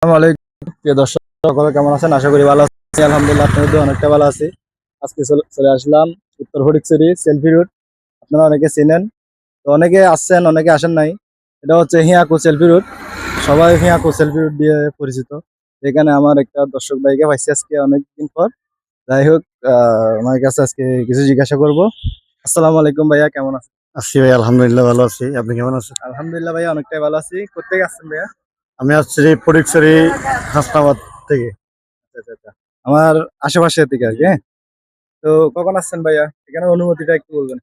আসসালামু আলাইকুম প্রিয় দর্শক, সকলে কেমন আছেন? আশা করি ভালো আছেন। আলহামদুলিল্লাহ, আপনাদের অনেকটা ভালো আছি। আজকে চলে আসলাম উত্তর ফটিকছড়ি সেলফি রুট। আপনারা অনেকে চিনেন, তো অনেকে আসছেন, অনেকে আসেন নাই। এটা হচ্ছে হিয়াকু সেলফি রুট। সবাই হিয়াকু সেলফি রুট দিয়ে পরিচিত। এখানে আমার একটা দর্শক ভাইকে পাইছি আজকে অনেকদিন পর। যাই হোক, আমার কাছে আজকে কিছু জিজ্ঞাসা করব। আসসালামু আলাইকুম ভাইয়া, কেমন আছেন? আছি ভাই, আলহামদুলিল্লাহ ভালো আছি। আপনি কেমন আছেন? আলহামদুলিল্লাহ ভাইয়া, অনেকটাই ভালো আছি। কোথেকে আসছেন ভাইয়া? আমি আসছি ফটিকছড়ি হাসনাবাদ থেকে। আচ্ছা আচ্ছা আচ্ছা। আমার আশেপাশে থেকে আর কি, হ্যাঁ। তো কখন আসছেন ভাইয়া? এখানে অনুমতিটা একটু বলবেন।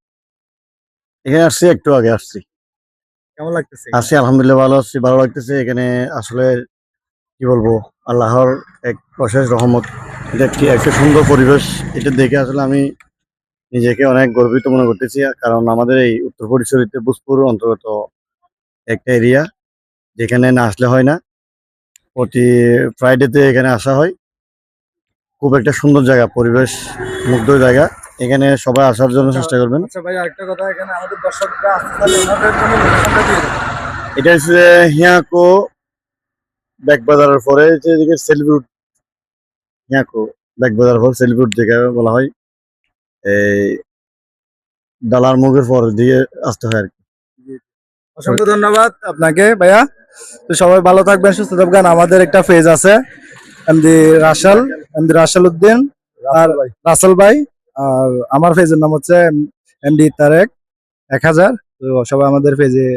এখানে আসছি, একটু আগে আসছি। কেমন লাগতেছে এখানে? আছি আলহামদুলিল্লাহ ভালো আছি, ভালো লাগতেছে এখানে। আসলে কি বলবো, আল্লাহর এক অশেষ রহমত। এটা কি একটা সুন্দর পরিবেশ। এটা দেখে আসলে আমি নিজেকে অনেক গর্বিত মনে করতেছি, কারণ আমাদের এই উত্তর ফটিকছড়িতে ভূজপুর অন্তর্গত একটা এরিয়া, যেখানে না আসলে হয় না। প্রতি ফ্রাইডেতে এখানে আসা হয়। খুব একটা সুন্দর জায়গা, পরিবেশ মুগ্ধ জায়গা। এখানে সবাই আসার জন্য আচ্ছা চেষ্টা করবেন। আচ্ছা ভাই, আরেকটা কথা, এখানে আমাদের দর্শকরা আসতে চাইলে ওনাদের জন্য লোকেশনটা দিয়ে দেবেন। এটা হচ্ছে হিয়াকো ব্যাগবাজারের পরে যেদিকে সেলিব্রিট, হিয়াকো ব্যাগবাজার পর সেলিব্রিট যেটা বলা হয়, এই ডালার মুখের পর দিয়ে আসতে হয় আর কি। জি। অসংখ্য ধন্যবাদ আপনাকে ভাইয়া। তো সবাই ভালো থাকবেন, সুস্থ থাকবেন। আমাদের একটা পেজ আছে, এমডি রাসেল, এমডি রাসেল উদ্দিন আর রাসেল ভাই। আর আমার পেজের নাম হচ্ছে এমডি তারেক 1000। তো সবাই আমাদের পেজে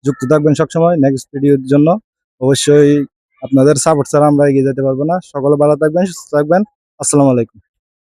যুক্ত থাকবেন সবসময়। নেক্সট ভিডিওর জন্য অবশ্যই আপনাদের সাপোর্ট ছাড়া আমরা এগিয়ে যেতে পারবো না। সকলে ভালো থাকবেন, সুস্থ থাকবেন। আসসালামু আলাইকুম।